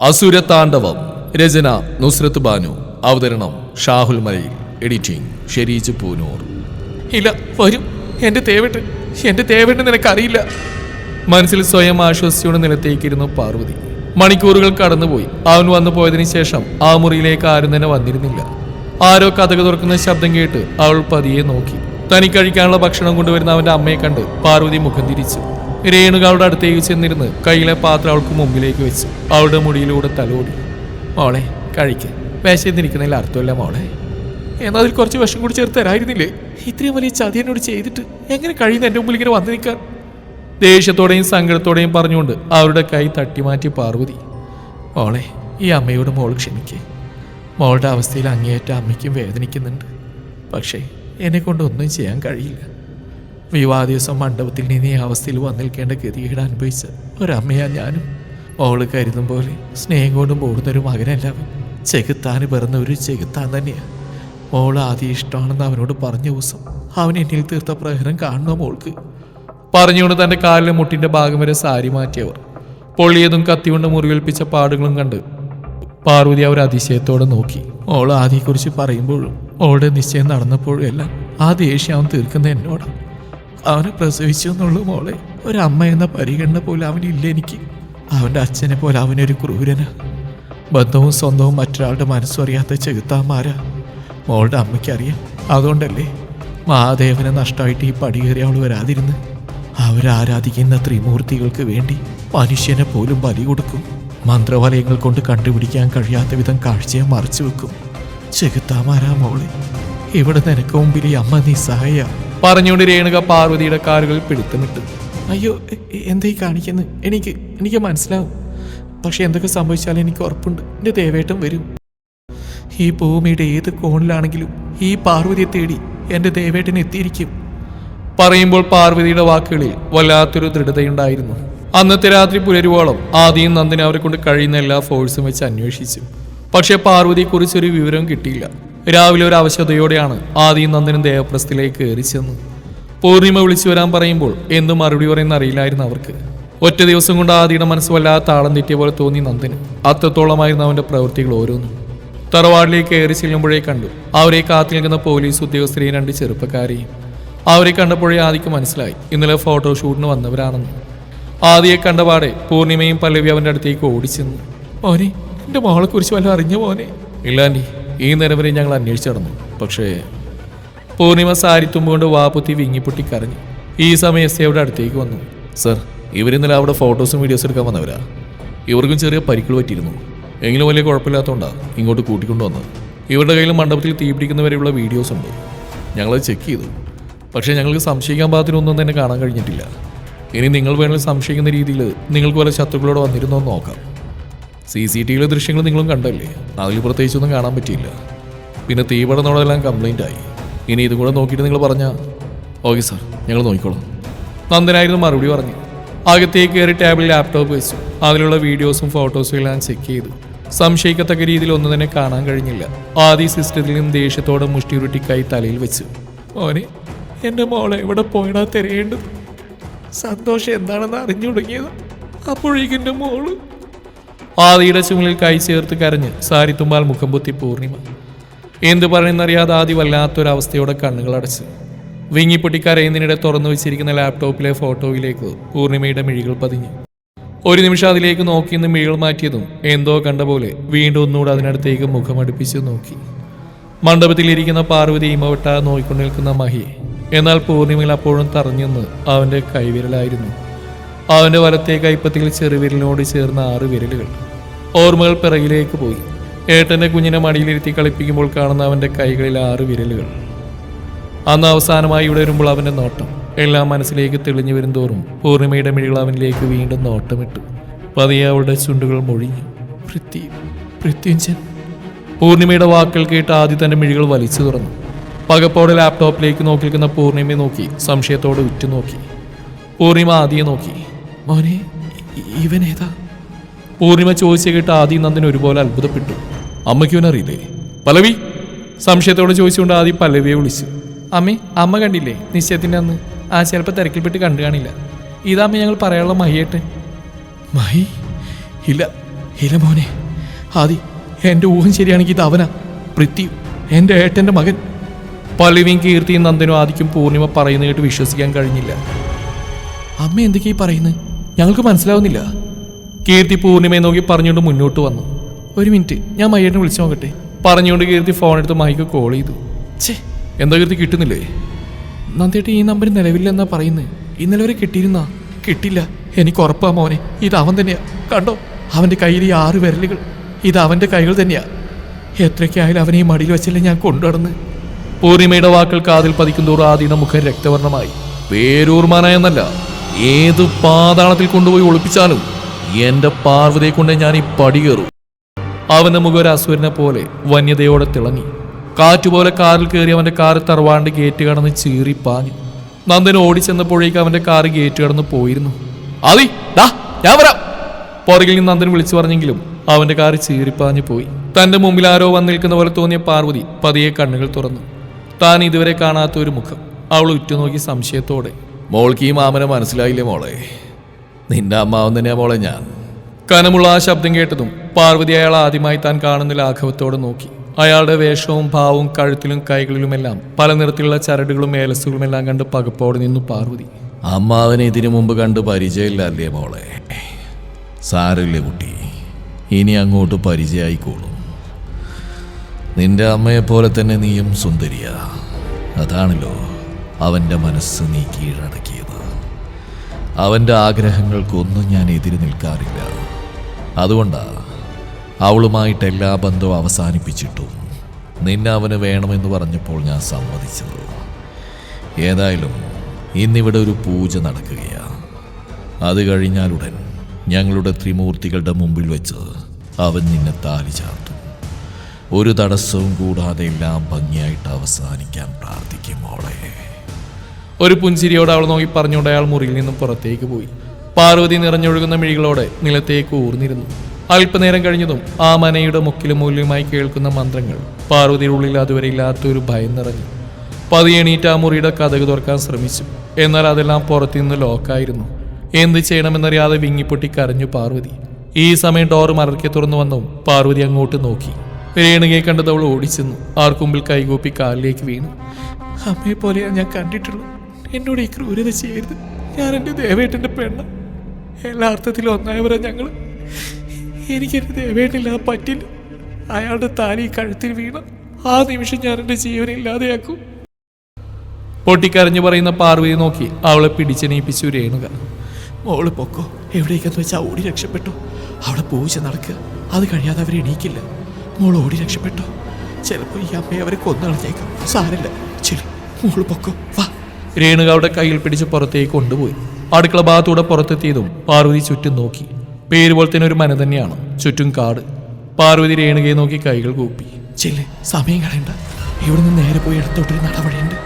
അസുരതാണ്ഡവം. രചന നുസ്രത്ത് ബാനു. അവതരണം ഷാഹുൽ മലയിൽ. എഡിറ്റിംഗ് ഷെരീജ് പൂനൂർ. ഇല്ല, വരും. എന്റെ തേവേട്ട് നിനക്കറിയില്ല. മനസ്സിൽ സ്വയം ആശ്വസിച്ചുകൊണ്ട് നിലത്തേക്കിരുന്നു പാർവതി. മണിക്കൂറുകൾ കടന്നുപോയി. അവൻ വന്നു പോയതിനു ശേഷം ആ മുറിയിലേക്ക് ആരും തന്നെ വന്നിരുന്നില്ല. ആരോ കഥക തുറക്കുന്ന ശബ്ദം കേട്ട് അവൾ പതിയെ നോക്കി. തനിക്ക് കഴിക്കാനുള്ള ഭക്ഷണം കൊണ്ടുവരുന്ന അവന്റെ അമ്മയെ കണ്ട് പാർവതി മുഖം തിരിച്ചു. രേണുക അവളുടെ അടുത്തേക്ക് ചെന്നിരുന്ന് കയ്യിലെ പാത്രം അവൾക്ക് മുമ്പിലേക്ക് വെച്ചു. അവളുടെ മുടിയിലൂടെ തലോടി. മോളെ കഴിക്ക്, വിശന്നിരിക്കുന്നതിൽ അർത്ഥമില്ല മോളെ. എന്നാൽ അതിൽ കുറച്ച് വിഷം കൂടി ചേർത്ത് തരായിരുന്നില്ലേ? ഇത്രയും വലിയ ചതി എന്നോട് ചെയ്തിട്ട് എങ്ങനെ കഴിയുന്ന എൻ്റെ മുമ്പിൽ ഇങ്ങനെ വന്നു നിൽക്കാൻ? ദേഷ്യത്തോടെയും സങ്കടത്തോടെയും പറഞ്ഞുകൊണ്ട് അവരുടെ കൈ തട്ടിമാറ്റി പാർവതി. മോളെ, ഈ അമ്മയോട് മോൾ ക്ഷമിക്കേ. മോളുടെ അവസ്ഥയിൽ അങ്ങേയറ്റ അമ്മയ്ക്കും വേദനിക്കുന്നുണ്ട്. പക്ഷേ എന്നെ കൊണ്ടൊന്നും ചെയ്യാൻ കഴിയില്ല. വിവാഹ ദിവസം മണ്ഡപത്തിൽ നിന്ന് ഈ അവസ്ഥയിൽ വന്നിരിക്കേണ്ട ഗതികേട് അനുഭവിച്ച ഒരമ്മയാ ഞാനും. മോള് കരുതും പോലെ സ്നേഹം കൊണ്ടും ഓടുന്നൊരു മകനല്ലാവൻ. ചെകുത്താന് പിറന്ന ഒരു ചെകുത്താൻ തന്നെയാണ്. മോൾ ആദ്യം ഇഷ്ടമാണെന്ന് അവനോട് പറഞ്ഞ ദിവസം അവൻ എന്നിൽ തീർത്ത പ്രഹരം കാണണോ മോൾക്ക്? പറഞ്ഞുകൊണ്ട് തന്റെ കാലിലെ മുട്ടിന്റെ ഭാഗം വരെ സാരി മാറ്റിയവർ. പൊള്ളിയതും കത്തികൊണ്ട് മുറിവേൽപ്പിച്ച പാടുകളും കണ്ട് പാർവതി അവർ അതിശയത്തോടെ നോക്കി. മോൾ ആദ്യയെക്കുറിച്ച് പറയുമ്പോഴും മോളുടെ നിശ്ചയം നടന്നപ്പോഴും എല്ലാം ആ ദേഷ്യം അവൻ തീർക്കുന്ന എന്നോടാണ്. അവനെ പ്രസവിച്ചു എന്നുള്ളൂ മോളെ. ഒരമ്മ എന്ന പരിഗണന പോലും അവനില്ല എനിക്ക്. അവൻ്റെ അച്ഛനെ പോലെ അവനൊരു ക്രൂരനാ. ബന്ധവും സ്വന്തവും മറ്റൊരാളുടെ മനസ്സും അറിയാത്ത ചെകുത്താന്മാരാ മോളുടെ അമ്മയ്ക്കറിയാം. അതുകൊണ്ടല്ലേ മഹാദേവനെ നഷ്ടമായിട്ട് ഈ പടികേറി അവൾ വരാതിരുന്ന്. അവരാരാധിക്കുന്ന ത്രിമൂർത്തികൾക്ക് വേണ്ടി മനുഷ്യനെ പോലും ബലി കൊടുക്കും. മന്ത്രവലയങ്ങൾ കൊണ്ട് കണ്ടുപിടിക്കാൻ കഴിയാത്ത വിധം കാഴ്ചയെ മറച്ചു വെക്കും. ചെകുത്താന്മാരാ മോളെ. ഇവിടെ നിനക്ക് മുമ്പിൽ ഈ അമ്മ നിസ്സഹായ. പറഞ്ഞുകൊണ്ട് രേണുക പാർവതിയുടെ കാലുകൾ പിടുത്തമിട്ടു. അയ്യോ, എന്തായി കാണിക്കുന്നത്? എനിക്ക് മനസ്സിലാവും. പക്ഷെ എന്തൊക്കെ സംഭവിച്ചാലും എനിക്ക് ഉറപ്പുണ്ട്, എൻ്റെ ദേവേട്ടൻ വരും. ഈ ഭൂമിയുടെ ഏത് കോണിലാണെങ്കിലും ഈ പാർവതിയെ തേടി എൻ്റെ ദേവേട്ടൻ എത്തിയിരിക്കും. പറയുമ്പോൾ പാർവതിയുടെ വാക്കുകളിൽ വല്ലാത്തൊരു ദൃഢതയുണ്ടായിരുന്നു. അന്നത്തെ രാത്രി പുലരുവോളം ആദ്യം നന്ദിനി അവരെ കൊണ്ട് കഴിയുന്ന എല്ലാ ഫോഴ്സും വെച്ച് അന്വേഷിച്ചു. പക്ഷെ പാർവതിയെക്കുറിച്ചൊരു വിവരം കിട്ടിയില്ല. രാവിലെ ഒരു അവശതയോടെയാണ് ആദ്യം നന്ദനും ദേവപ്രസ്ഥത്തിലേക്ക് കയറി ചെന്ന്. പൂർണിമ വിളിച്ചു വരാൻ പറയുമ്പോൾ എന്ത് മറുപടി പറയുന്ന അറിയില്ലായിരുന്നു അവർക്ക്. ഒറ്റ ദിവസം കൊണ്ട് ആദിയുടെ മനസ്സ് വല്ലാത്ത താളം തെറ്റിയ പോലെ തോന്നി നന്ദന്. അത്രത്തോളമായിരുന്നു അവന്റെ പ്രവൃത്തികൾ ഓരോന്നും. തറവാടിലേക്ക് കയറി ചെല്ലുമ്പോഴേ കണ്ടു അവരെ കാത്തു നിൽക്കുന്ന പോലീസ് ഉദ്യോഗസ്ഥരെയും രണ്ട് ചെറുപ്പക്കാരെയും. അവരെ കണ്ടപ്പോഴേ ആദിക്ക് മനസ്സിലായി ഇന്നലെ ഫോട്ടോഷൂട്ടിന് വന്നവരാണെന്ന്. ആദിയെ കണ്ടപാടെ പൂർണിമയും പല്ലവി അവന്റെ അടുത്തേക്ക് ഓടിച്ചെന്നു. മോനെ, എൻ്റെ മോളെ കുറിച്ച് വല്ലതും അറിഞ്ഞ മോനെ? ഇല്ലാണ്ടി, ഈ നേരം വരെ ഞങ്ങൾ അന്വേഷിച്ചു നടന്നു. പക്ഷേ പൂർണിമ സാരി തുമ്പുകൊണ്ട് വാപ്പുത്തി വിങ്ങിപ്പൊട്ടി കരഞ്ഞു. ഈ സമയം എസ് ഐയുടെ അടുത്തേക്ക് വന്നു. സർ, ഇവരിന്നലെ അവിടെ ഫോട്ടോസും വീഡിയോസും എടുക്കാൻ വന്നവരാ. ഇവർക്കും ചെറിയ പരിക്കുകൾ പറ്റിയിരുന്നു. എങ്കിലും വലിയ കുഴപ്പമില്ലാത്തതുകൊണ്ടാണ് ഇങ്ങോട്ട് കൂട്ടിക്കൊണ്ടു വന്നത്. ഇവരുടെ കയ്യിൽ മണ്ഡപത്തിൽ തീപിടിക്കുന്നവരെയുള്ള വീഡിയോസ് ഉണ്ട്. ഞങ്ങളത് ചെക്ക് ചെയ്തു. പക്ഷേ ഞങ്ങൾക്ക് സംശയിക്കാൻ പാകത്തിനൊന്നും തന്നെ കാണാൻ കഴിഞ്ഞിട്ടില്ല. ഇനി നിങ്ങൾ വേണമെങ്കിൽ സംശയിക്കുന്ന രീതിയിൽ നിങ്ങൾക്ക് വല്ല ശത്രുക്കളോട് വന്നിരുന്നോ എന്ന് നോക്കാം. CCTV ദൃശ്യങ്ങൾ നിങ്ങളും കണ്ടല്ലേ? അതിൽ പ്രത്യേകിച്ചൊന്നും കാണാൻ പറ്റിയില്ല. പിന്നെ തീപടന്നോടെല്ലാം കംപ്ലൈൻ്റ് ആയി. ഇനി ഇതും കൂടെ നോക്കിയിട്ട് നിങ്ങൾ പറഞ്ഞാൽ ഓക്കെ സാർ, ഞങ്ങൾ നോക്കിക്കോളാം. നന്ദനായിരുന്നു മറുപടി പറഞ്ഞു. അകത്തേക്ക് കയറി ടേബിളിൽ ലാപ്ടോപ്പ് വെച്ചു. അതിലുള്ള വീഡിയോസും ഫോട്ടോസും എല്ലാം ചെക്ക് ചെയ്തു. സംശയിക്കത്തക്ക രീതിയിൽ ഒന്നും തന്നെ കാണാൻ കഴിഞ്ഞില്ല. ആദ്യ സിസ്റ്റത്തിൽ നിന്ന് ദേഷ്യത്തോടെ മുഷ്ടിയുരുട്ടി കൈ തലയിൽ വെച്ചു. മോനെ, എൻ്റെ മോളെ എവിടെ പോയിടാ തിരയേണ്ടു. സന്തോഷം എന്താണെന്ന് അറിഞ്ഞു തുടങ്ങിയത് അപ്പോഴേക്കും എൻ്റെ മോള്. ആദിയുടെ ചുമലിൽ കൈ ചേർത്ത് കരഞ്ഞ് സാരിത്തുമ്പാൽ മുഖം പൊത്തി പൂർണിമ. എന്തു പറയുന്നറിയാതെ ആദി വല്ലാത്തൊരവസ്ഥയോടെ കണ്ണുകൾ അടച്ച് വിങ്ങിപ്പൊട്ടി കരയുന്നതിനിടെ തുറന്നു വെച്ചിരിക്കുന്ന ലാപ്ടോപ്പിലെ ഫോട്ടോയിലേക്ക് പൂർണിമയുടെ മിഴികൾ പതിഞ്ഞു. ഒരു നിമിഷം അതിലേക്ക് നോക്കിയെന്ന് മിഴികൾ മാറ്റിയതും എന്തോ കണ്ട പോലെ വീണ്ടും ഒന്നുകൂടെ അതിനടുത്തേക്ക് മുഖമടുപ്പിച്ച് നോക്കി. മണ്ഡപത്തിലിരിക്കുന്ന പാർവതി ഇമവട്ട നോയിക്കൊണ്ട് നിൽക്കുന്ന മഹിയെ. എന്നാൽ പൂർണിമയിൽ അപ്പോഴും തറഞ്ഞെന്ന് അവൻ്റെ കൈവിരലായിരുന്നു. അവൻ്റെ വലത്തെ കൈപ്പത്തിൽ ചെറുവിരലിനോട് ചേർന്ന 6 വിരലുകൾ. ഓർമ്മകൾ പിറകിലേക്ക് പോയി. ഏട്ടൻ്റെ കുഞ്ഞിനെ മടിയിലിരുത്തി കളിപ്പിക്കുമ്പോൾ കാണുന്ന അവൻ്റെ കൈകളിൽ 6 വിരലുകൾ. അന്ന് അവസാനമായി ഇവിടെ വരുമ്പോൾ അവൻ്റെ നോട്ടം എല്ലാം മനസ്സിലേക്ക് തെളിഞ്ഞു വരും തോറും പൂർണിമയുടെ മിഴികൾ അവനിലേക്ക് വീണ്ടും നോട്ടമിട്ടു. പതിയെ അവളുടെ ചുണ്ടുകൾ മൊഴിഞ്ഞു. പൃഥ്വിഞ്ജൻ. പൂർണിമയുടെ വാക്കുകൾ കേട്ട് ആദ്യം തൻ്റെ മിഴികൾ വലിച്ചു തുറന്നു. പകപ്പോടെ ലാപ്ടോപ്പിലേക്ക് നോക്കി നിൽക്കുന്ന പൂർണിമയെ നോക്കി സംശയത്തോടെ ഉറ്റുനോക്കി. പൂർണിമ ആദിയെ നോക്കി. മോനെ, ഇവനേതാ? പൂർണിമ ചോദിച്ചു കേട്ട് ആദ്യം നന്ദിന് ഒരുപോലെ അത്ഭുതപ്പെട്ടു. അമ്മയ്ക്ക് ഇവനറിയില്ലേ? പല്ലവി സംശയത്തോടെ ചോദിച്ചുകൊണ്ട് ആദ്യം പല്ലവിയെ വിളിച്ചു. അമ്മ കണ്ടില്ലേ നിശ്ചയത്തിൻ്റെ അന്ന്? ചിലപ്പോൾ തിരക്കിൽപ്പെട്ട് കണ്ടു കാണില്ല. ഇതാമ്മ ഞങ്ങൾ പറയാനുള്ള മഹിയേട്ടൻ. മഹി? ഇല്ല, ഇല്ല മോനെ, ആദി, എൻ്റെ ഊഹം ശരിയാണെങ്കിൽ ഇത് അവനാ, പൃഥ്വി, എൻ്റെ ഏട്ടൻ്റെ മകൻ. പല്ലവിയും കീർത്തിയും നന്ദനും ആദിക്കും പൂർണിമ പറയുന്നത് കേട്ട് വിശ്വസിക്കാൻ കഴിഞ്ഞില്ല. അമ്മ എന്തൊക്കെയാ പറയുന്നത്? ഞങ്ങൾക്ക് മനസ്സിലാവുന്നില്ല. കീർത്തി പൂർണിമയെ നോക്കി പറഞ്ഞുകൊണ്ട് മുന്നോട്ട് വന്നു. ഒരു മിനിറ്റ്, ഞാൻ മയ്യേട്ടനെ വിളിച്ചു നോക്കട്ടെ. പറഞ്ഞുകൊണ്ട് കീർത്തി ഫോൺ എടുത്ത് മൈക്ക് കോൾ ചെയ്തു. ഛേ, എന്താ കീർത്തി, കിട്ടുന്നില്ലേ? നന്ദേട്ട ഈ നമ്പർ നിലവില്ലെന്നാ പറയുന്നത്. ഇന്നലെ വരെ കിട്ടിയിരുന്നാ? കിട്ടില്ല. എനിക്ക് ഉറപ്പാ മോനെ, ഇത് അവൻ തന്നെയാ. കണ്ടോ, അവൻ്റെ കയ്യിൽ ഈ 6 വിരലുകൾ, ഇത് അവൻ്റെ കൈകൾ തന്നെയാ. എത്രയ്ക്കായാലും അവനെ ഈ മടിയിൽ വെച്ചല്ലേ ഞാൻ കൊണ്ടുനടന്ന്. പൂർണിമയുടെ വാക്കുകൾ കാതിൽ പതിക്കും തോറും ആദിയുടെ മുഖം രക്തവർണ്ണമായി. പേരൂർമാനായെന്നല്ല, ഏത് പാതാളത്തിൽ കൊണ്ടുപോയി ഒളിപ്പിച്ചാലും എന്റെ പാർവതിയെ കൊണ്ട് ഞാൻ ഈ പടി കയറും. അവന്റെ മുഖം ഒരു അസുരനെ പോലെ വന്യതയോടെ തിളങ്ങി. കാറ്റുപോലെ കാറിൽ കയറി അവന്റെ കാറ് തറവാണ്ട് ഗേറ്റ് കടന്ന് ചീറിപ്പാഞ്ഞു. നന്ദൻ ഓടിച്ചെന്നപ്പോഴേക്ക് അവന്റെ കാറ് ഗേറ്റ് കടന്ന് പോയിരുന്നു. ആദി, ദാ ഞാൻ വരാം. പുറകിൽ നിന്ന് നന്ദൻ വിളിച്ചു പറഞ്ഞെങ്കിലും അവന്റെ കാറ് ചീറിപ്പാഞ്ഞു പോയി. തന്റെ മുമ്പിൽ ആരോ വന്നു നിൽക്കുന്ന പോലെ തോന്നിയ പാർവതി പതിയെ കണ്ണുകൾ തുറന്നു. താൻ ഇതുവരെ കാണാത്ത ഒരു മുഖം അവൾ ഉറ്റുനോക്കി സംശയത്തോടെ. മോൾക്ക് ഈ മാമനെ മനസ്സിലായില്ലേ മോളെ? നിന്റെ അമ്മാവൻ തന്നെയാ മോളെ ഞാൻ. കനമുള്ള ആ ശബ്ദം കേട്ടതും പാർവതി അയാൾ ആദ്യമായി താൻ കാണുന്ന ലാഘവത്തോടെ നോക്കി. അയാളുടെ വേഷവും ഭാവവും കഴുത്തിലും കൈകളിലുമെല്ലാം പല നിറത്തിലുള്ള ചരടുകളും ഏലസുകളുമെല്ലാം കണ്ട് പകപ്പോടെ നിന്നു പാർവതി. അമ്മാവനെ ഇതിനു മുമ്പ് കണ്ട് പരിചയമില്ലല്ലേ മോളെ? സാരമില്ലേ കുട്ടി, ഇനി അങ്ങോട്ട് പരിചയമായിക്കോളും. നിന്റെ അമ്മയെപ്പോലെ തന്നെ നീയും സുന്ദരിയാ. അതാണല്ലോ അവൻ്റെ മനസ്സ് നീ കീഴടക്കിയത്. അവൻ്റെ ആഗ്രഹങ്ങൾക്കൊന്നും ഞാൻ എതിര് നിൽക്കാറില്ല. അതുകൊണ്ടാ അവളുമായിട്ട് എല്ലാ ബന്ധവും അവസാനിപ്പിച്ചിട്ടും നിന്നെ അവന് വേണമെന്ന് പറഞ്ഞപ്പോൾ ഞാൻ സമ്മതിച്ചത്. ഏതായാലും ഇന്നിവിടെ ഒരു പൂജ നടക്കുകയാണ്. അത് കഴിഞ്ഞാലുടൻ ഞങ്ങളുടെ ത്രിമൂർത്തികളുടെ മുമ്പിൽ വെച്ച് അവൻ നിന്നെ താലി ചാർത്തും. ഒരു തടസ്സവും കൂടാതെ എല്ലാം ഭംഗിയായിട്ട് അവസാനിക്കാൻ പ്രാർത്ഥിക്കും മോളെ. ഒരു പുഞ്ചിരിയോടെ അവൾ നോക്കി പറഞ്ഞുകൊണ്ട് അയാൾ മുറിയിൽ നിന്നും പുറത്തേക്ക് പോയി. പാർവതി നിറഞ്ഞൊഴുകുന്ന മിഴികളോടെ നിലത്തേക്ക് ഊർന്നിരുന്നു. അല്പനേരം കഴിഞ്ഞതും ആ മനയുടെ മുക്കിലും മൂല്യമായി കേൾക്കുന്ന മന്ത്രങ്ങൾ പാർവതിയുടെ ഉള്ളിൽ അതുവരെ ഇല്ലാത്തൊരു ഭയം നിറഞ്ഞു. പതിയെണീറ്റ് ആ മുറിയുടെ കതക് തുറക്കാൻ ശ്രമിച്ചു. എന്നാൽ അതെല്ലാം പുറത്തുനിന്ന് ലോക്കായിരുന്നു. എന്ത് ചെയ്യണമെന്നറിയാതെ വിങ്ങിപ്പൊട്ടി കരഞ്ഞു പാർവതി. ഈ സമയം ഡോറ് മറക്കെ തുറന്നു വന്നു പാർവതി അങ്ങോട്ട് നോക്കി. രേണുകയെ കണ്ടത് അവൾ ഓടിച്ചെന്നു. ആർക്കുമ്പിൽ കൈകൂപ്പി കാലിലേക്ക് വീണു. അമ്മയെ പോലെയാണ് ഞാൻ കണ്ടിട്ടുള്ളൂ. എന്നോട് ഈ ക്രൂരത ചെയ്യരുത്. ഞാൻ എൻ്റെ ദേവേട്ടൻ്റെ പെണ്ണ. എല്ലാ അർത്ഥത്തിലും ഒന്നായവരാ ഞങ്ങൾ. എനിക്കെൻ്റെ ദേവേട്ടനില്ലാതെ പറ്റില്ല. അയാളുടെ താലി കഴുത്തിൽ വീണ ആ നിമിഷം ഞാൻ എൻ്റെ ജീവനെ ഇല്ലാതെയാക്കും. പൊട്ടിക്കരഞ്ഞു പറയുന്ന പാർവതി നോക്കി അവളെ പിടിച്ചെണീപ്പിച്ചു രേണുക. മോള് പൊക്കോ, എവിടേക്കെന്ന് വെച്ചാൽ ഓടി രക്ഷപ്പെട്ടു. അവിടെ പൂജ നടക്കുക. അത് കഴിയാതെ അവർ എണീക്കില്ല. മോൾ ഓടി രക്ഷപ്പെട്ടോ. ചിലപ്പോൾ ഈ അമ്മയെ അവരെ കൊന്നുകളഞ്ഞേക്കാം. സാരല്ല, ശരി, മോള് പൊക്കോ, വാ. രേണുക അവളുടെ കയ്യിൽ പിടിച്ച് പുറത്തേക്ക് കൊണ്ടുപോയി. അടുക്കള ഭാഗത്തൂടെ പുറത്തെത്തിയതും പാർവതി ചുറ്റും നോക്കി. പേര് പോലെ തന്നെ ഒരു മന തന്നെയാണ്, ചുറ്റും കാട്. പാർവതി രേണുകയെ നോക്കി കൈകൾ കൂപ്പി. ചെല്ല്, സമയം കളയണ്ട. ഇവിടെ നിന്ന് നേരെ പോയി ഇടത്തോട്ടൊരു നടവഴിയുണ്ട്.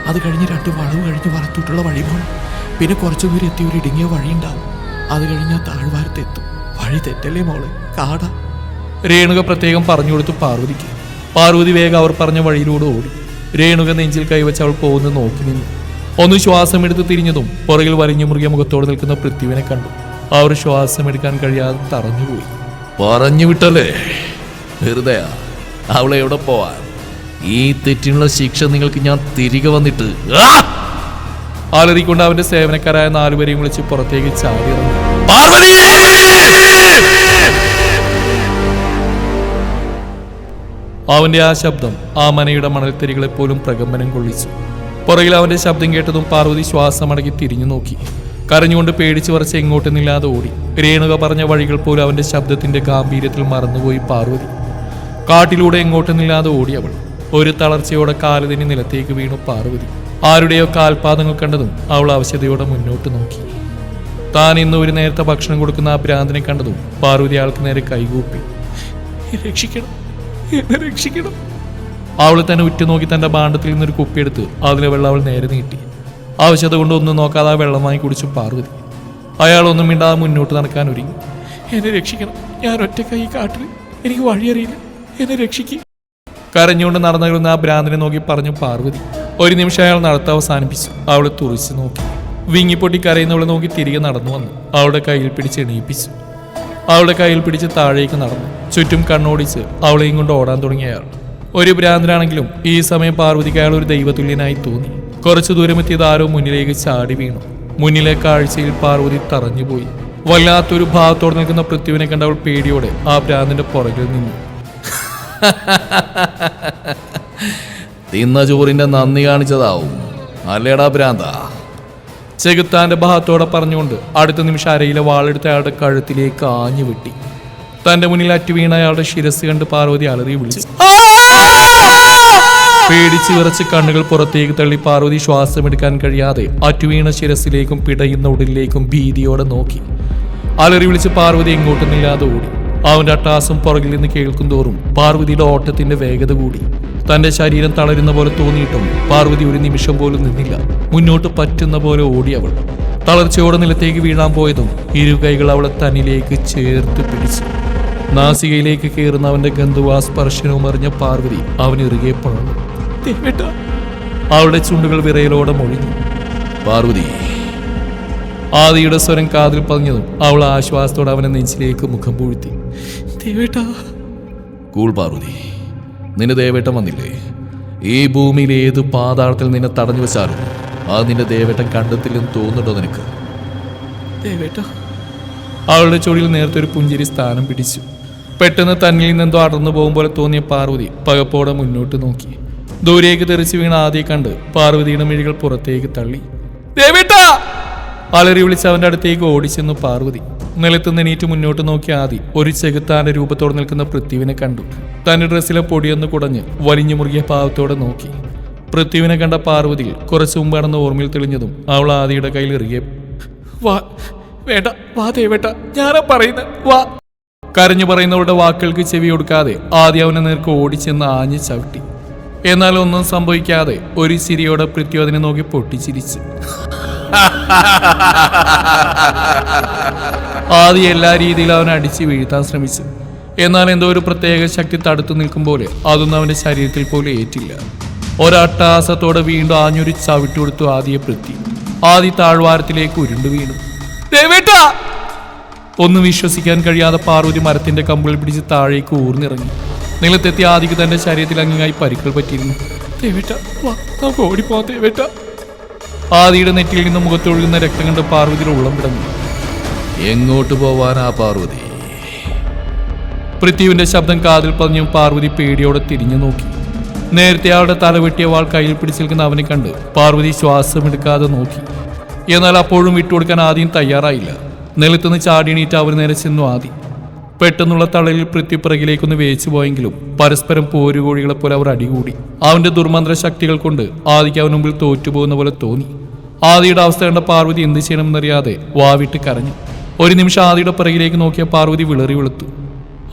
അത് കഴിഞ്ഞ് 2 വളവ് കഴിഞ്ഞ് വലത്തോട്ടുള്ള വഴി പോകണം. പിന്നെ കുറച്ചു ദൂരം എത്തി ഒരു ഇടുങ്ങിയ വഴിയുണ്ടാവും. അത് കഴിഞ്ഞാൽ താഴ്വാരത്തെത്തും. വഴി തെറ്റല്ലേ മോളെ, കാടാ. രേണുക പ്രത്യേകം പറഞ്ഞു കൊടുത്തു പാർവതിക്ക്. പാർവതി വേഗം അവർ പറഞ്ഞ വഴിയിലൂടെ ഓടി. രേണുക നെഞ്ചിൽ കൈവച്ച് അവൾ പോകുന്നത് നോക്കി നിന്നു. ഒന്ന് ശ്വാസമെടുത്ത് തിരിഞ്ഞതും പുറകിൽ വലിഞ്ഞു മുറുകിയ മുഖത്തോട് നിൽക്കുന്ന പൃഥ്വിനെ കണ്ടു. അവർ ശ്വാസമെടുക്കാൻ കഴിയാതെ തറഞ്ഞുപോയി. പറഞ്ഞു വിട്ടല്ലേ, വെറുതെ അവളെ എവിടെ പോവാൻ? ഈ തെറ്റിനുള്ള ശിക്ഷ നിങ്ങൾക്ക് ഞാൻ തിരികെ വന്നിട്ട്. അലറിക്കൊണ്ട് അവന്റെ സേവനക്കാരായ 4 പേരെയും വിളിച്ച് പുറത്തേക്ക് ചാടിയിറങ്ങി. അവന്റെ ആ ശബ്ദം ആ മനയുടെ മണൽത്തരികളെ പോലും പ്രകമ്പനം കൊള്ളിച്ചു. പുറകിൽ അവന്റെ ശബ്ദം കേട്ടതും പാർവതി ശ്വാസമടക്കി തിരിഞ്ഞു നോക്കി. കരഞ്ഞുകൊണ്ട് പേടിച്ചു വരച്ച് എങ്ങോട്ടെന്നില്ലാതെ ഓടി. രേണുക പറഞ്ഞ വഴികൾ പോലും അവന്റെ ശബ്ദത്തിന്റെ ഗാംഭീര്യത്തിൽ മറന്നുപോയി പാർവതി. കാട്ടിലൂടെ എങ്ങോട്ടെന്നില്ലാതെ ഓടി അവൾ. ഒരു തളർച്ചയോടെ കാലുതിന് നിലത്തേക്ക് വീണു പാർവതി. ആരുടെയോ കാൽപാദങ്ങൾ കണ്ടതും അവൾ ആവശ്യതയോടെ മുന്നോട്ട് നോക്കി. താൻ ഇന്ന് ഒരു നേരത്തെ ഭക്ഷണം കൊടുക്കുന്ന ആ ഭ്രാന്തിനെ കണ്ടതും പാർവതി ആൾക്ക് നേരെ കൈകൂപ്പി. രക്ഷിക്കണം, എന്നെ രക്ഷിക്കണം. അവൾ തന്നെ ഉറ്റുനോക്കി തന്റെ ഭാണ്ഡത്തിൽ നിന്നൊരു കുപ്പിയെടുത്ത് അതിലെ വെള്ളം അവൾ നേരെ നീട്ടി. ആവശ്യത കൊണ്ട് ഒന്നും നോക്കാതെ ആ വെള്ളമായി കുടിച്ചു പാർവതി. അയാളൊന്നും മിണ്ടാതെ മുന്നോട്ട് നടക്കാൻ ഒരുങ്ങി. എന്നെ രക്ഷിക്കണം, ഞാൻ ഒറ്റക്കായി കാട്ടിൽ, എനിക്ക് വഴിയറിയില്ല, എന്നെ രക്ഷിക്കും. കരഞ്ഞുകൊണ്ട് നടന്നിരുന്ന ആ ഭ്രാന്തിനെ നോക്കി പറഞ്ഞു പാർവതി. ഒരു നിമിഷം അയാൾ നടത്ത അവസാനിപ്പിച്ചു. അവളെ തുറിച്ചു നോക്കി. വിങ്ങിപ്പൊട്ടി കരയുന്നവളെ നോക്കി തിരികെ നടന്നു വന്നു. അവളുടെ കയ്യിൽ പിടിച്ച് എണീപ്പിച്ചു. അവളുടെ കയ്യിൽ പിടിച്ച് താഴേക്ക് നടന്നു. ചുറ്റും കണ്ണോടിച്ച് അവളെയും കൊണ്ട് ഓടാൻ തുടങ്ങിയ അയാൾ ഒരു ഭ്രാന്തനാണെങ്കിലും ഈ സമയം പാർവതിക്ക് അയാൾ ഒരു ദൈവതുല്യനായി തോന്നി. കുറച്ചു ദൂരമെത്തിയത് ആരോ മുന്നിലേക്ക് ചാടി വീണു. മുന്നിലെ കാഴ്ചയിൽ പാർവതി തറഞ്ഞുപോയി. വല്ലാത്തൊരു ഭാവത്തോടെ നിൽക്കുന്ന പൃഥ്വിനെ കണ്ട അവൾ പേടിയോടെ ആ ഭ്രാന്തിന്റെ പുറകിൽ നിന്നു. തിന്ന ചോറിന്റെ നന്ദി കാണിച്ചതാവും അല്ലേടാ ഭ്രാന്ത. ചെകുത്താന്റെ ഭാഗത്തോടെ പറഞ്ഞുകൊണ്ട് അടുത്ത നിമിഷം അരയിലെ വാളെടുത്ത് അയാളുടെ കഴുത്തിലേക്ക് ആഞ്ഞു വെട്ടി. തന്റെ മുന്നിൽ അറ്റു വീണ അയാളുടെ ശിരസ് കണ്ട് പാർവതി അലറി വിളിച്ചു. പേടിച്ച് വിറച്ച് കണ്ണുകൾ പുറത്തേക്ക് തള്ളി പാർവതി ശ്വാസമെടുക്കാൻ കഴിയാതെ അറ്റുവീണ ശിരസിലേക്കും പിടയുന്ന ഉടലിലേക്കും ഭീതിയോടെ നോക്കി. അലറി വിളിച്ച് പാർവതി എങ്ങോട്ടുമില്ലാതെ ഓടി. അവന്റെ അട്ടാസം പുറകിൽ നിന്ന് കേൾക്കും തോറും പാർവതിയുടെ ഓട്ടത്തിന്റെ വേഗത കൂടി. തന്റെ ശരീരം തളരുന്ന പോലെ തോന്നിയിട്ടും പാർവതി ഒരു നിമിഷം പോലും നിന്നില്ല. മുന്നോട്ട് പറ്റുന്ന പോലെ ഓടി അവൾ. തളർച്ചയോടെ നിലത്തേക്ക് വീഴാൻ പോയതും ഇരുകൈകൾ അവളെ തന്നിലേക്ക് ചേർത്ത് പിടിച്ചു. നാസികയിലേക്ക് കയറുന്ന അവന്റെ ഗന്ധവാസ്പർശനവും അറിഞ്ഞ പാർവതി അവനിറുകെ പണന്നു. അവളുടെ ചുണ്ടുകൾ വിറയലോടെ മൊഴിഞ്ഞു. പാർവതി. ആദിയുടെ സ്വരം കാതിൽ പതിഞ്ഞതും അവൾ ആശ്വാസത്തോടെ അവനെ നെഞ്ചിലേക്ക് മുഖം പൂഴ്ത്തി. ദേവേട്ടാ. കൂൾ പാർവതി, നിന്റെ ദേവേട്ടൻ വന്നില്ലേ? ഈ ഭൂമിയിൽ ഏത് പാതാളത്തിൽ നിന്നെ തടഞ്ഞു വെച്ചാലും അത് നിന്റെ ദേവേട്ടൻ കണ്ടെത്തില്ലെന്ന് തോന്നുന്നുണ്ടോ നിനക്ക്? ദേവേട്ടാ. അവളുടെ ചൊടിയിൽ നേരത്തെ ഒരു പുഞ്ചിരി സ്ഥാനം പിടിച്ചു. പെട്ടെന്ന് തന്നിൽ നിന്നെന്തോ അടർന്നു പോകും പോലെ തോന്നിയ പാർവതി പകപ്പോടെ മുന്നോട്ട് നോക്കി. ദൂരേക്ക് തെറിച്ച് വീണ ആദ്യം കണ്ട് പാർവതിയുടെ മിഴികൾ പുറത്തേക്ക് തള്ളി. ദേവേട്ടാ! അലറി വിളിച്ച് അവന്റെ അടുത്തേക്ക് ഓടിച്ചെന്നു പാർവതി. നിലത്ത് നെണീറ്റ് മുന്നോട്ട് നോക്കിയ ആദി ഒരു ചെകുത്താന്റെ രൂപത്തോടെ നിൽക്കുന്ന പൃഥ്വിനെ കണ്ടു. തന്റെ ഡ്രസ്സിലെ പൊടിയൊന്ന് കുടഞ്ഞ് വലിഞ്ഞു മുറുകിയ പാവത്തോടെ നോക്കി. പൃഥ്വിനെ കണ്ട പാർവതിയിൽ കുറച്ചു മുമ്പാണെന്ന് ഓർമ്മയിൽ തെളിഞ്ഞതും അവൾ ആദിയുടെ കയ്യിൽ എറിയ. വാ വേണ്ട, വാ ദേവേട്ട, ഞാനാ പറയുന്നത്, വാ. കരഞ്ഞു പറയുന്നവരുടെ വാക്കുകൾക്ക് ചെവി കൊടുക്കാതെ ആദ്യം അവനെ നേർക്ക് ഓടിച്ചെന്ന് ആഞ്ഞു ചവിട്ടി. എന്നാൽ ഒന്നും സംഭവിക്കാതെ ഒരു ചിരിയോടെ പൃഥ്വി അതിനെ നോക്കി പൊട്ടിച്ചിരിച്ചു. ആദ്യം എല്ലാ രീതിയിലും അവനെ അടിച്ച് വീഴ്ത്താൻ ശ്രമിച്ചു. എന്നാൽ എന്തോ ഒരു പ്രത്യേക ശക്തി തടുത്തു നിൽക്കും പോലെ അതൊന്നും അവന്റെ ശരീരത്തിൽ പോലും ഏറ്റില്ല. ഒരട്ടാസത്തോടെ വീണ്ടും ആഞ്ഞൊരു ചവിട്ടി കൊടുത്തു ആദിയെ പൃഥ്വി. ആദി താഴ്വാരത്തിലേക്ക് ഉരുണ്ടു വീണു. ദേവേട്ടാ! ഒന്നും വിശ്വസിക്കാൻ കഴിയാതെ പാർവതി മരത്തിന്റെ കമ്പുകളിൽ പിടിച്ച് താഴേക്ക് ഊർന്നിറങ്ങി. നിലത്തെത്തി ആദിക്ക് തന്റെ ശരീരത്തിൽ അങ്ങിങ്ങായി പരിക്കുകൾ പറ്റിയിരുന്നു. ദേവേട്ടാ, വാ, നമുക്ക് ഓടിപ്പോ ദേവേട്ടാ. ആദിയുടെ നെറ്റിയിൽ നിന്ന് മുഖത്തൊഴുകുന്ന രക്തം കണ്ട് പാർവതിയുടെ ഉള്ളം പിടഞ്ഞു. എങ്ങോട്ട് പോവാനാ പാർവതി? പൃഥ്വിന്റെ ശബ്ദം കാതിൽ പതിഞ്ഞും പാർവതി പേടിയോടെ തിരിഞ്ഞു നോക്കി. നേരത്തെ അവളുടെ തലവെട്ടിയ വാൾ കയ്യിൽ പിടിച്ചു നിൽക്കുന്ന അവനെ കണ്ട് പാർവതി ശ്വാസമെടുക്കാതെ നോക്കി. എന്നാൽ അപ്പോഴും വിട്ടുകൊടുക്കാൻ ആദ്യം തയ്യാറായില്ല. നിലത്തുനിന്ന് ചാടിയണീറ്റ് അവർ നേരെ ചെന്നു ആദി. പെട്ടെന്നുള്ള തളലിൽ പൃഥ്വി പിറകിലേക്കൊന്ന് വേച്ചു പോയെങ്കിലും പരസ്പരം പോരുകോഴികളെ പോലെ അവർ അടികൂടി. അവന്റെ ദുർമന്ത്ര ശക്തികൾ കൊണ്ട് ആദിക്ക് അവന് മുമ്പിൽ തോറ്റുപോകുന്ന പോലെ തോന്നി. ആദിയുടെ അവസ്ഥ കണ്ട പാർവതി എന്ത് ചെയ്യണമെന്നറിയാതെ വാവിട്ട് കരഞ്ഞു. ഒരു നിമിഷം ആദിയുടെ പിറകിലേക്ക് നോക്കിയ പാർവതി വിളറി വെളുത്തു.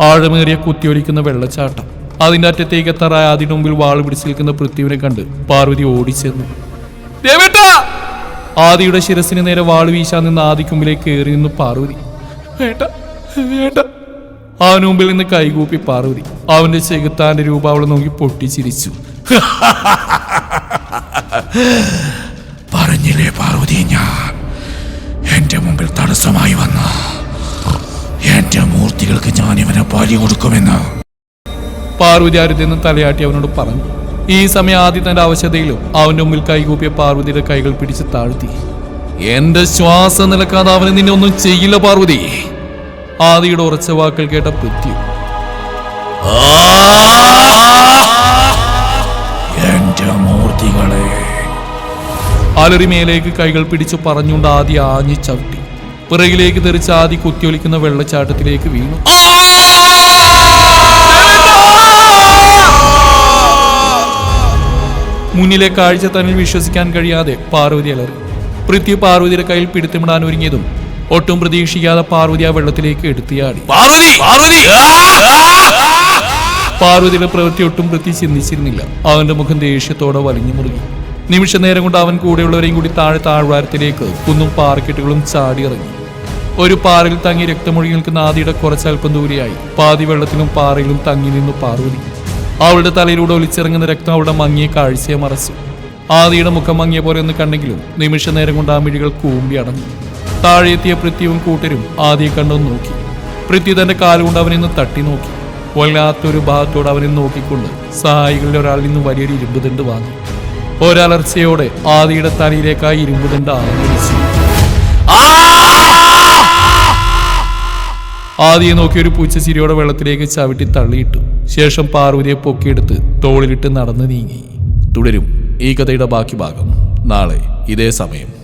ആഴമേറിയ കുത്തിയൊലിക്കുന്ന വെള്ളച്ചാട്ടം. അതിന്റെ അറ്റത്തേക്ക് എത്താറായ ആദിയുടെ മുമ്പിൽ വാൾ പിടിച്ചു നിൽക്കുന്ന പൃഥ്വിനെ കണ്ട് പാർവതി ഓടിച്ചെന്നു. ദേവേട്ടാ! ആദിയുടെ ശിരസിന് നേരെ വാൾ വീശാൻ നിന്ന് ആദിക്കുമ്പിലേക്ക് കയറി നിന്നു പാർവതി. വേണ്ട വേണ്ട. അവന് മുമ്പിൽ നിന്ന് കൈകൂപ്പി പാർവതി. അവന്റെ ചെകുത്താന്റെ രൂപ അവളെ നോക്കി പൊട്ടിച്ചിരിച്ചു. പറഞ്ഞില്ലേ പാർവതി, ഞാൻ എന്റെ മുമ്പിൽ തടസ്സമായി വന്ന എന്റെ മൂർത്തികൾക്ക് ഞാൻ ഇവനെ ബലി കൊടുക്കുമെന്ന് പാർവതി അരുതെന്ന് തലയാട്ടി അവനോട് പറഞ്ഞു. ഈ സമയം ആദ്യം തന്റെ അവശതയിലും അവന്റെ മുമ്പിൽ കൈകൂപ്പിയ പാർവതിയുടെ കൈകൾ പിടിച്ച് താഴ്ത്തി. എന്റെ ശ്വാസം നിലക്കാതെ അവന് നിന്നെ ഒന്നും ചെയ്യില്ല പാർവതി. ആദിയുടെ ഉറച്ച വാക്കുകൾ കേട്ട പൃഥ്വി. എന്റെ മൂർത്തികളെ! അലറി മേലേക്ക് കൈകൾ പിടിച്ചു പറഞ്ഞുകൊണ്ട് ആദി ആഞ്ഞു ചവിട്ടി. പിറകിലേക്ക് തെറിച്ച് ആദി കുത്തിയൊലിക്കുന്ന വെള്ളച്ചാട്ടത്തിലേക്ക് വീണു. മുന്നിലെ കാഴ്ച തന്നിൽ വിശ്വസിക്കാൻ കഴിയാതെ പാർവതി അലറി. പൃഥ്വി പാർവതിയുടെ കയ്യിൽ പിടുത്തമിടാൻ ഒരുങ്ങിയതും ഒട്ടും പ്രതീക്ഷിക്കാതെ പാർവതി ആ വെള്ളത്തിലേക്ക് എടുത്തിയാടി. പാർവതിയുടെ പ്രവൃത്തി ഒട്ടും പൃഥ്വി ചിന്തിച്ചിരുന്നില്ല. അവന്റെ മുഖം ദേഷ്യത്തോടെ വലിഞ്ഞു മുറുകി. നിമിഷ നേരം കൊണ്ട് അവൻ കൂടെയുള്ളവരെയും കൂടി താഴ്വാരത്തിലേക്ക് കുന്നും പാറക്കെട്ടുകളും ചാടിയിറങ്ങി. ഒരു പാറയിൽ തങ്ങി രക്തമൊഴുകി നിൽക്കുന്ന ആദിയുടെ കുറച്ചൽപ്പം ദൂരെയായി പാതി വെള്ളത്തിലും പാറയിലും തങ്ങി നിന്നു പാർവതി. അവളുടെ തലയിലൂടെ ഒലിച്ചിറങ്ങുന്ന രക്തം അവളുടെ മങ്ങിയ കാഴ്ചയെ മറച്ചു. ആദിയുടെ മുഖം മങ്ങിയ പോലെ ഒന്ന് കണ്ടെങ്കിലും നിമിഷ നേരം കൊണ്ട് ആ മിഴികൾ കൂമ്പി അടഞ്ഞു. താഴെയെത്തിയ പൃഥ്വിയും കൂട്ടരും ആദിയെ കണ്ടൊന്ന് നോക്കി. പൃഥ്വി തന്റെ കാലുകൊണ്ട് അവനിന്ന് തട്ടി നോക്കി. വല്ലാത്തൊരു ഭാഗത്തോട് അവനെ നോക്കിക്കൊണ്ട് സഹായികളിൽ ഒരാളിൽ നിന്ന് വലിയൊരു ഇരുമ്പുദണ്ട് വാങ്ങി. ഒരലർച്ചയോടെ ആദിയുടെ തലയിലേക്ക് ആ ഇരുമ്പുദണ്ട് ആഞ്ഞടിച്ചു. ആദിയെ നോക്കി ഒരു പൂച്ചച്ചിരിയോടെ വെള്ളത്തിലേക്ക് ചവിട്ടി തള്ളിയിട്ടു. ശേഷം പാർവതിയെ പൊക്കിയെടുത്ത് തോളിലിട്ട് നടന്നു നീങ്ങി. തുടരും ഈ കഥയുടെ ബാക്കി ഭാഗം നാളെ ഇതേ സമയം.